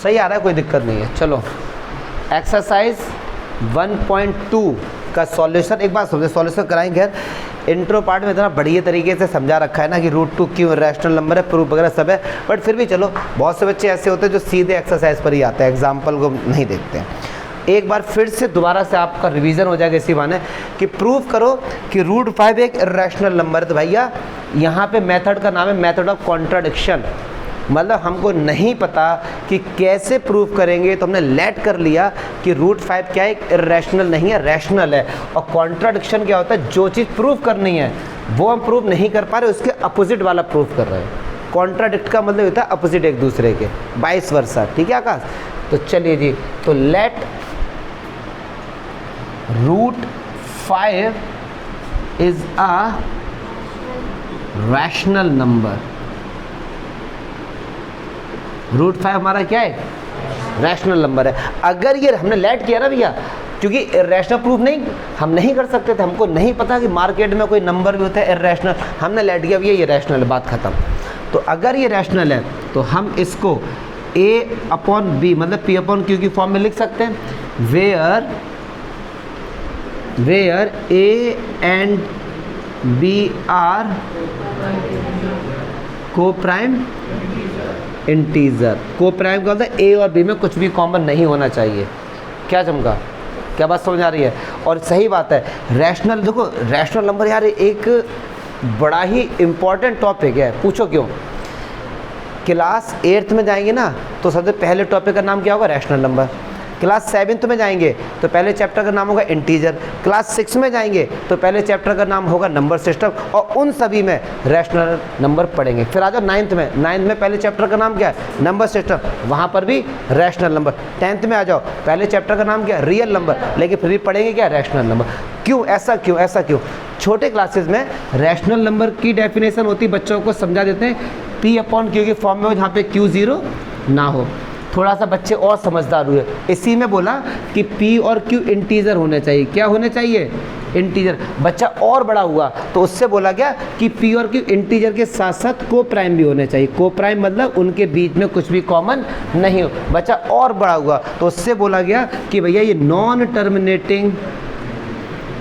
सही आ रहा है, कोई दिक्कत नहीं है। चलो एक्सरसाइज 1.2 का सॉल्यूशन एक बार समझे, सॉल्यूशन कराएंगे। इंट्रो पार्ट में इतना बढ़िया तरीके से समझा रखा है ना कि √2 क्यों रैशनल नंबर है, प्रूफ वगैरह सब है, बट फिर भी चलो बहुत से बच्चे ऐसे होते हैं जो सीधे एक्सरसाइज पर ही आते हैं, एग्जाम्पल को नहीं देखते हैं। एक बार फिर से दोबारा से आपका रिवीजन हो जाएगा इसी बहाने कि प्रूव करो कि √5 एक इर्रेशनल नंबर है। तो भैया यहाँ पे मेथड का नाम है मेथड ऑफ कॉन्ट्राडिक्शन, मतलब हमको नहीं पता कि कैसे प्रूफ करेंगे, तो हमने लेट कर लिया कि √5 क्या है, एक इर्रेशनल नहीं है, रैशनल है। और कॉन्ट्राडिक्शन क्या होता है, जो चीज़ प्रूफ करनी है वो हम प्रूफ नहीं कर पा रहे, उसके अपोजिट वाला प्रूफ कर रहे हैं। कॉन्ट्राडिक्ट का मतलब होता है अपोजिट एक दूसरे के, वाइस वर्सा। ठीक है आकाश? तो चलिए जी, तो let √5 is a rational number. √5 हमारा क्या है, रैशनल नंबर है। अगर ये हमने लेट किया ना भैया, क्योंकि इर्रेशनल प्रूफ नहीं हम नहीं कर सकते थे, हमको नहीं पता कि मार्केट में कोई नंबर भी होता है इर्रेशनल, हमने लेट किया भैया ये रैशनल है, बात खत्म। तो अगर ये रैशनल है तो हम इसको A/B मतलब P/Q की फॉर्म में लिख सकते हैं, where A and B are co prime integer. Co prime का होता है A और B में कुछ भी कॉमन नहीं होना चाहिए। क्या चमका, क्या बात समझ आ रही है? और सही बात है, रैशनल देखो, रैशनल नंबर यार एक बड़ा ही इम्पॉर्टेंट टॉपिक है। पूछो क्यों? क्लास 8th में जाएंगे ना तो सबसे पहले टॉपिक का नाम क्या होगा, रैशनल नंबर। क्लास 7th में जाएंगे तो पहले चैप्टर का नाम होगा इंटीजर। क्लास 6 में जाएंगे तो पहले चैप्टर का नाम होगा नंबर सिस्टम, और उन सभी में रैशनल नंबर पढ़ेंगे। फिर आ जाओ 9th में पहले चैप्टर का नाम क्या है, नंबर सिस्टम, वहाँ पर भी रैशनल नंबर। 10th में आ जाओ, पहले चैप्टर का नाम क्या है, रियल नंबर, लेकिन फिर भी पढ़ेंगे क्या, रैशनल नंबर। क्यों ऐसा, क्यों ऐसा क्यों? छोटे क्लासेस में रैशनल नंबर की डेफिनेशन होती है, बच्चों को समझा देते हैं P/Q की फॉर्म में हो, जहाँ पे Q 0 ना हो। थोड़ा सा बच्चे और समझदार हुए, इसी में बोला कि P और Q इंटीजर होने चाहिए। क्या होने चाहिए, इंटीजर। बच्चा और बड़ा हुआ तो उससे बोला गया कि P और Q इंटीजर के साथ साथ को प्राइम भी होने चाहिए। को प्राइम मतलब उनके बीच में कुछ भी कॉमन नहीं हो। बच्चा और बड़ा हुआ तो उससे बोला गया कि भैया ये नॉन टर्मिनेटिंग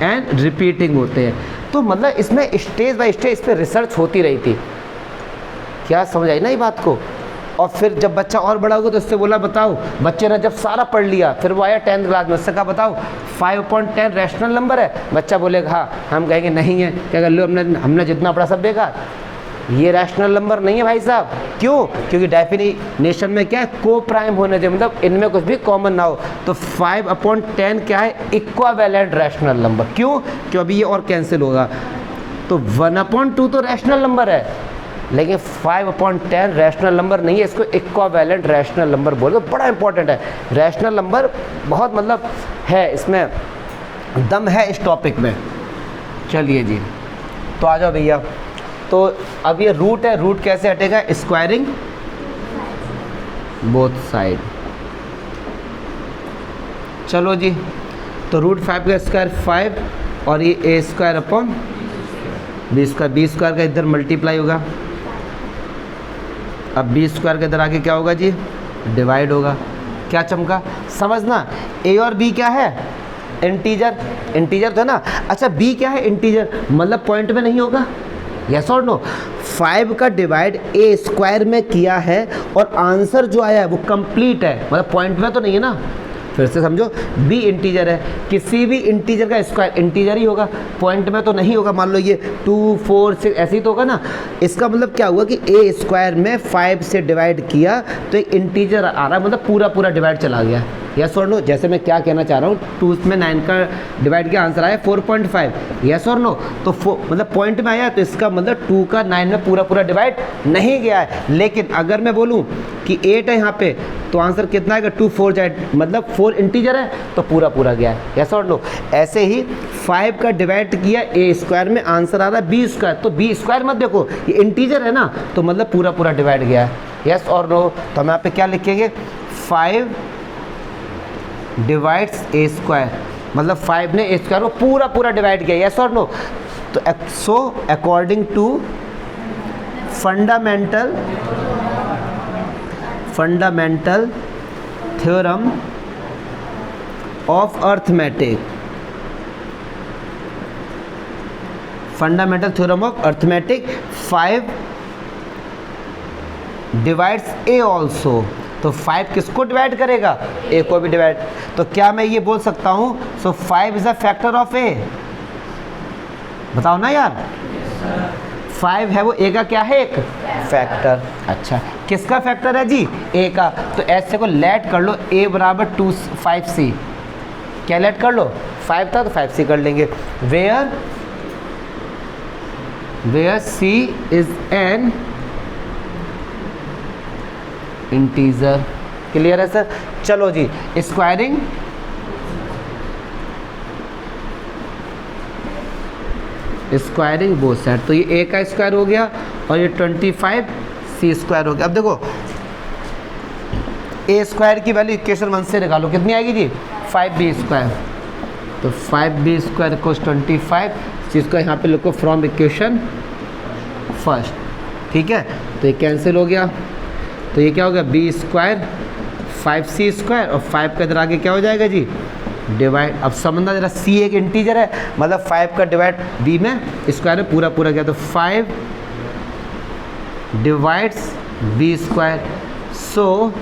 एंड रिपीटिंग होते हैं। तो मतलब इसमें स्टेज बाय स्टेज इस पर रिसर्च होती रही थी। क्या समझ आई ना ये बात को? और फिर जब बच्चा और बड़ा होगा तो उससे बोला बताओ, बच्चे ने जब सारा पढ़ लिया फिर वो आया 10th क्लास में, उससे कहा बताओ 5/10 रैशनल नंबर है। बच्चा बोलेगा हाँ, हम कहेंगे नहीं है। क्या कर लो, हमने जितना पढ़ा सब बेकार, ये रैशनल नंबर नहीं है भाई साहब। क्यों? क्योंकि डेफिनेशन में क्या है, को प्राइम होने चाहिए, मतलब इनमें कुछ भी कॉमन ना हो। तो 5/10 क्या है, इक्विवेलेंट रैशनल नंबर। क्यों? क्योंकि अभी ये और कैंसिल होगा। तो 1/2 तो रैशनल नंबर है, लेकिन 5/10 रैशनल नंबर नहीं है, इसको इक्विवेलेंट रैशनल नंबर बोल दो। बड़ा इंपॉर्टेंट है रैशनल नंबर, बहुत मतलब है, इसमें दम है इस टॉपिक में। चलिए जी, तो आ जाओ भैया। तो अब ये रूट है, रूट कैसे हटेगा, स्क्वायरिंग बोथ साइड। चलो जी, तो √5 का स्क्वायर 5 और ये A² B² का इधर मल्टीप्लाई होगा। अब B² के इधर आके क्या होगा जी, डिवाइड होगा। क्या चमका, समझना। A और B क्या है, इंटीजर, इंटीजर था ना। अच्छा B क्या है, इंटीजर, मतलब पॉइंट में नहीं होगा। यस और नो? 5 का डिवाइड A² में किया है और आंसर जो आया है वो कंप्लीट है, मतलब पॉइंट में तो नहीं है ना। फिर से समझो, B इंटीजर है, किसी भी इंटीजर का स्क्वायर इंटीजर ही होगा, पॉइंट में तो नहीं होगा। मान लो ये 2, 4, 6 ऐसे ही तो होगा ना। इसका मतलब क्या हुआ कि A² में 5 से डिवाइड किया तो एक इंटीजर आ रहा है, मतलब पूरा पूरा डिवाइड चला गया। यस और नो? जैसे मैं क्या कहना चाह रहा हूँ, 2 में 9 का डिवाइड किया, आंसर आया 4.5। यस और नो? तो मतलब पॉइंट में आया तो इसका मतलब 2 का 9 में पूरा पूरा डिवाइड नहीं गया है। लेकिन अगर मैं बोलूँ कि 8 है यहाँ पे, तो आंसर कितना आएगा, 2, 4 जाए, मतलब 4 इंटीजर है तो पूरा पूरा गया है। यस और नो? ऐसे ही 5 का डिवाइड किया A² में, आंसर आ रहा है B²। तो B² मत देखो, ये इंटीजर है ना, तो मतलब पूरा पूरा डिवाइड गया है। यस और नो? तो हम यहाँ पे क्या लिखेंगे, 5 डिवाइड्स A², मतलब 5 ने A² को पूरा पूरा डिवाइड किया। यस और नो? तो so according to fundamental theorem of arithmetic, fundamental theorem of arithmetic 5 divides a also. तो 5 किसको डिवाइड करेगा? ए को भी डिवाइड। तो क्या मैं ये बोल सकता हूँ सो 5 इज अ फैक्टर ऑफ ए? बताओ ना यार। 5 है वो ए का क्या है? एक फैक्टर। अच्छा, किसका फैक्टर है जी? ए का। तो ऐसे को लेट कर लो, ए बराबर 5c। क्या लेट कर लो? 5 था तो 5c कर लेंगे। Where c is an integer. Clear है सर? चलो जी, स्क्वायरिंग बोथ साइड। तो ये a का स्क्वायर हो गया और ये 25c स्क्वायर हो गया। अब देखो a स्क्वायर की वैल्यू इक्वेशन 1 से निकालो, कितनी आएगी जी? 5b square. तो 5b स्क्वायर इक्वल्स 25, जिसको यहाँ पे लिखो फ्रॉम इक्वेशन फर्स्ट। ठीक है, तो ये कैंसिल हो गया। तो ये क्या हो गया? b स्क्वायर 5c स्क्वायर और 5 का इधर आगे क्या हो जाएगा जी? डिवाइड। अब समझना जरा, c एक इंटीजर है, मतलब 5 का डिवाइड b में स्क्वायर में पूरा पूरा गया। तो 5 divides b square. So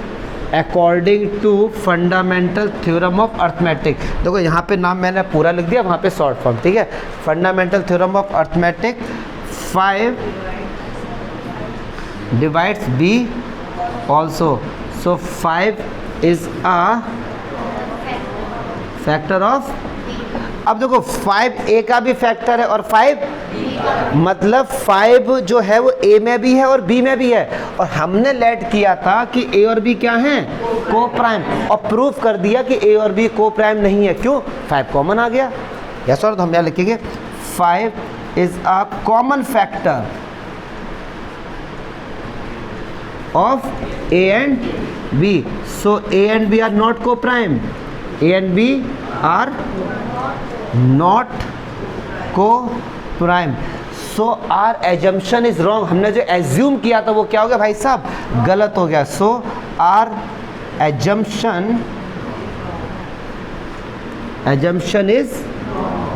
according to fundamental theorem of arithmetic, देखो यहाँ पे नाम मैंने पूरा लिख दिया, वहाँ पे शॉर्ट फॉर्म। ठीक है, fundamental theorem of arithmetic 5 divides b also, so 5 is a factor of. अब देखो 5 a का भी फैक्टर है और 5 मतलब 5 जो है वो a में भी है और b में भी है, और हमने लेट किया था कि a और b क्या हैं? को प्राइम, और प्रूफ कर दिया कि a और b को प्राइम नहीं है। क्यों? 5 कॉमन आ गया। यस सर, तो हम यहाँ लिखेंगे 5 is a common factor of a and b, so a and b are not co-prime, a and b are not co-prime, so our assumption is wrong। हमने जो assume किया था वो क्या हो गया भाई साहब? गलत हो गया। so our assumption is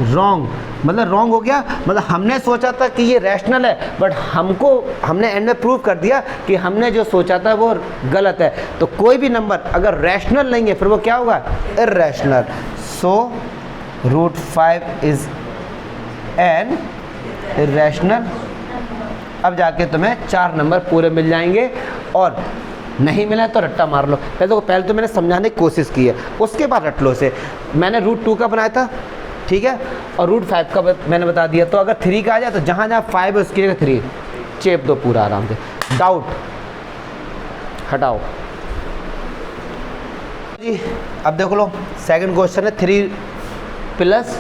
wrong, मतलब रॉन्ग हो गया। मतलब हमने सोचा था कि ये रैशनल है, बट हमने एंड में प्रूव कर दिया कि हमने जो सोचा था वो गलत है। तो कोई भी नंबर अगर रैशनल नहीं है फिर वो क्या होगा? Irrational. So √5 is an irrational. अब जाके तुम्हें 4 नंबर पूरे मिल जाएंगे, और नहीं मिला तो रट्टा मार लो। पहले तो मैंने समझाने की कोशिश की है, उसके बाद रट लो से। मैंने √2 का बनाया था, ठीक है, और √5 का मैंने बता दिया। तो अगर 3 का आ जाए तो जहाँ जहाँ 5 है उसकी जगह 3 चेप दो पूरा आराम से, डाउट हटाओ जी। अब देख लो सेकंड क्वेश्चन है 3 +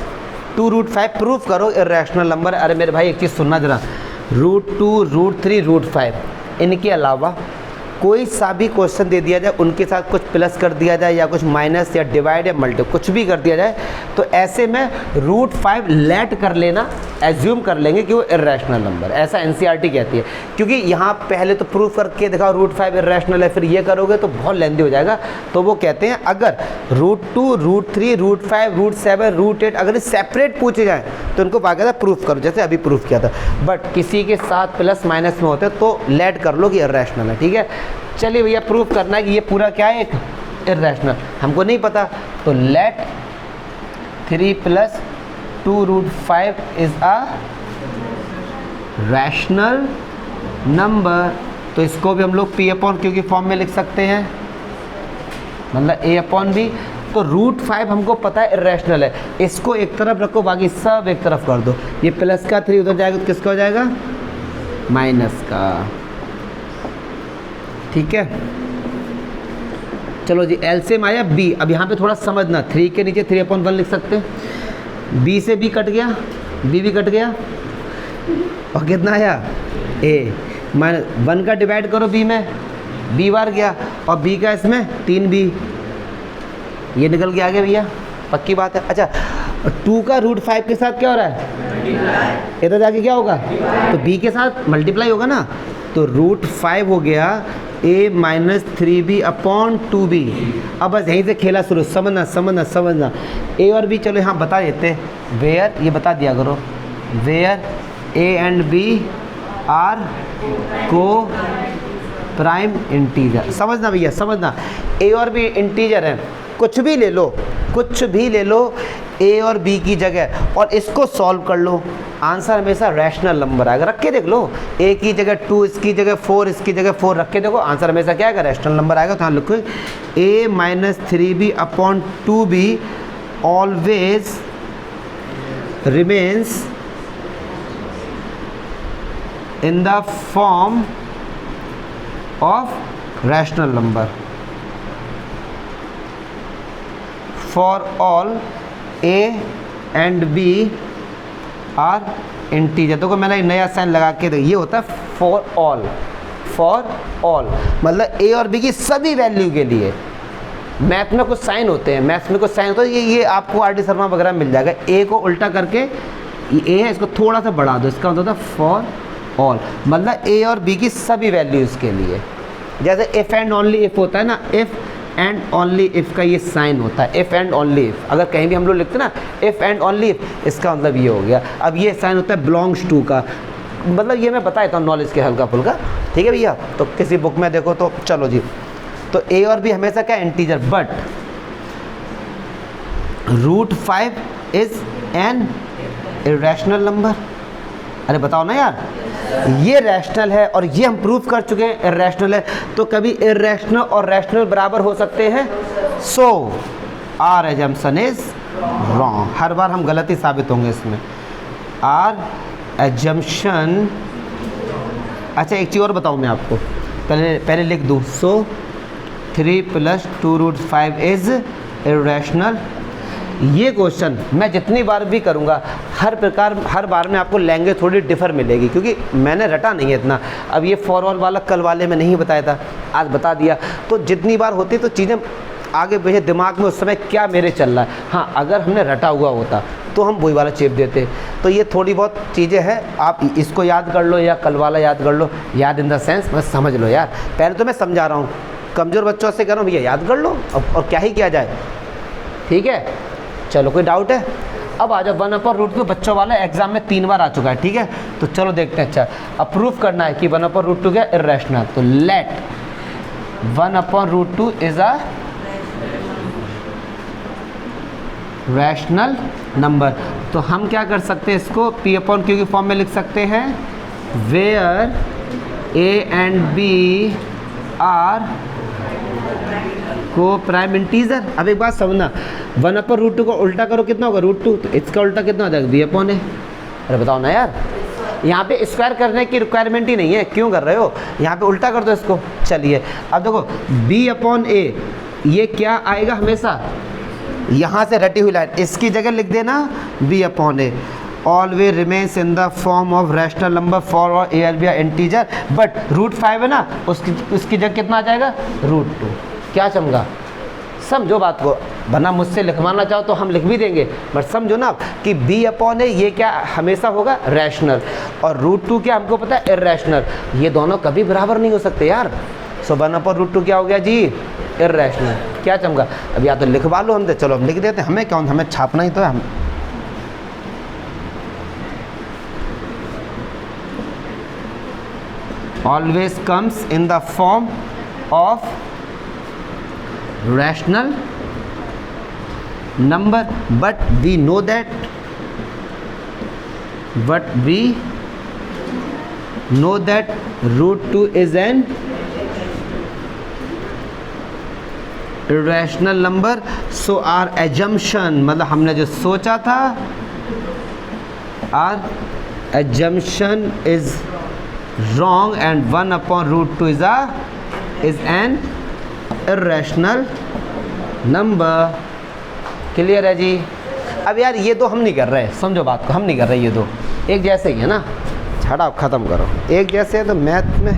2 √5 प्रूफ करो इर्रेशनल नंबर। अरे मेरे भाई एक चीज़ सुनना जरा, √2 √3 √5 इनके अलावा कोई सा भी क्वेश्चन दे दिया जाए, उनके साथ कुछ प्लस कर दिया जाए या कुछ माइनस या डिवाइड या मल्टी कुछ भी कर दिया जाए, तो ऐसे में √5 लेट कर लेना, एज्यूम कर लेंगे कि वो इर्रेशनल नंबर, ऐसा एनसीईआरटी कहती है। क्योंकि यहाँ पहले तो प्रूफ करके दिखाओ √5 इर्रेशनल है, फिर ये करोगे तो बहुत लेंदी हो जाएगा। तो वो कहते हैं अगर √2 √3 √5 √7 √8 अगर सेपरेट पूछे जाए तो उनको बाकायदा प्रूफ करो, जैसे अभी प्रूफ किया था। बट किसी के साथ प्लस माइनस में होते तो लेट कर लो कि इर्रेशनल है। ठीक है, चलिए भैया प्रूफ करना है कि ये पूरा क्या है? एक इर्रेशनल। हमको नहीं पता, तो let 3 + 2 √5 is a rational number. तो इसको भी हम लोग P/Q की फॉर्म में लिख सकते हैं, मतलब A/B। तो √5 हमको पता है इर्रेशनल है, इसको एक तरफ रखो, बाकी सब एक तरफ कर दो। ये प्लस का 3 उधर जाएगा तो किसका हो जाएगा? माइनस का। ठीक है, चलो जी एलसीएम आया b। अब यहाँ पे थोड़ा समझना, 3 के नीचे 3/1 लिख सकते हैं। b से b कट गया, b भी कट गया, और कितना आया? a -1 का डिवाइड करो b में, b बार गया, और b का इसमें 3b, ये निकल के आ गया भैया, पक्की बात है। अच्छा 2 का √5 के साथ क्या हो रहा है? इधर जाके क्या होगा? तो b के साथ मल्टीप्लाई होगा ना, तो √5 हो गया a minus 3b upon 2b। अब बस यहीं से खेला शुरू, समझना। a और b चलो यहाँ बता देते हैं, वेयर ये बता दिया करो, where a and b are co prime integer. समझना भैया, समझना, a और b इंटीजर हैं, कुछ भी ले लो a और b की जगह और इसको सॉल्व कर लो, आंसर हमेशा रैशनल नंबर आएगा। रख के देख लो, a की जगह 2, इसकी जगह 4, इसकी जगह 4 रख के देखो, आंसर हमेशा क्या आएगा, रैशनल नंबर आएगा। तो यहाँ लिखो a minus 3b upon 2b always remains in the form of rational number for all a and b are integer. देखो मैंने एक नया साइन लगा के, ये होता है फॉर ऑल, मतलब a और b की सभी वैल्यू के लिए। मैथ में कुछ साइन होते हैं, ये आपको आर डी शर्मा वगैरह मिल जाएगा। a को उल्टा करके, ये a है, इसको थोड़ा सा बढ़ा दो, इसका मतलब फॉर ऑल, मतलब a और b की सभी वैल्यूज़ के लिए। जैसे इफ़ एंड ओनली इफ़ होता है ना, इफ़ एंड ओनली इफ़ का ये साइन होता है, इफ़ एंड ओनली इफ़। अगर कहीं भी हम लोग लिखते हैं ना इफ़ एंड ओनली इफ़, इसका मतलब ये हो गया। अब ये साइन होता है बिलोंग्स टू का, मतलब ये मैं बता देता हूँ नॉलेज के हल्का फुल्का, ठीक है भैया। तो किसी बुक में देखो तो चलो जी, तो a और b हमेशा क्या integer, but √5 is an irrational number. अरे बताओ ना यार, ये रैशनल है और ये हम प्रूव कर चुके हैं इरेशनल है, तो कभी इरेशनल और रैशनल बराबर हो सकते हैं। सो आर एजम्पशन इज रॉन्ग, हर बार हम गलत ही साबित होंगे इसमें। आर एजम्पशन, अच्छा एक चीज़ और बताऊँ मैं आपको, पहले लिख दूँ। सो 3 + 2√5 इज इरेशनल। ये क्वेश्चन मैं जितनी बार भी करूँगा, हर बार में आपको लैंग्वेज थोड़ी डिफर मिलेगी, क्योंकि मैंने रटा नहीं है इतना। अब ये फॉर ऑल वाला कल वाले में नहीं बताया था, आज बता दिया, तो जितनी बार होती तो चीज़ें आगे पीछे दिमाग में उस समय क्या मेरे चल रहा है। हाँ, अगर हमने रटा हुआ होता तो हम वही वाला चेप देते। तो ये थोड़ी बहुत चीज़ें हैं, आप इसको याद कर लो या कल वाला याद कर लो, याद इन द सेंस बस समझ लो यार। पहले तो मैं समझा रहा हूँ, कमज़ोर बच्चों से कह रहा हूँ भैया याद कर लो, और क्या ही किया जाए, ठीक है। चलो कोई डाउट है? अब आ जाओ 1/√2 बच्चों वाला एग्जाम में 3 बार आ चुका है, ठीक है। तो चलो देखते हैं। अच्छा, अब प्रूफ करना है कि 1/√2 क्या इरेशनल, तो let 1/√2 is a rational number. तो हम क्या कर सकते हैं, इसको P/Q की फॉर्म में लिख सकते हैं, where a and b are co prime integer. अब एक बात समझना, 1/√2 को उल्टा करो कितना होगा, √2, तो इसका उल्टा कितना हो जाएगा, b/a। अरे बताओ ना यार, यहाँ पे स्क्वायर करने की रिक्वायरमेंट ही नहीं है, क्यों कर रहे हो, यहाँ पे उल्टा कर दो इसको। चलिए अब देखो b/a, ये क्या आएगा हमेशा, यहाँ से रटी हुई लाइन, इसकी जगह लिख देना b/a। Always remains in the form of rational number for और a और b इंटीजर, बट √5 है ना, उसकी जगह कितना आ जाएगा, √2। क्या समझा, समझो बात को, वरना मुझसे लिखवाना चाहो तो हम लिख भी देंगे, बट समझो ना कि b/a ये क्या हमेशा होगा, रैशनल, और √2 क्या हमको पता है, इरेशनल। ये दोनों कभी बराबर नहीं हो सकते यार। सो 1/√2 क्या हो गया जी, इरेशनल। क्या चमका, अब या तो लिखवा लो हम, तो चलो हम लिख देते हैं, हमें क्या, हमें छापना ही तो है। हम always comes in the form of rational number, but we know that √2 is an irrational number, so our assumption, मतलब हमने जो सोचा था, our assumption is wrong and 1/√2 is an irrational number। Clear है जी। अब यार ये दो हम नहीं कर रहे, समझो बात को, हम नहीं कर रहे, ये दो एक जैसे ही है ना, छाड़ा ख़त्म करो, एक जैसे है तो मैथ में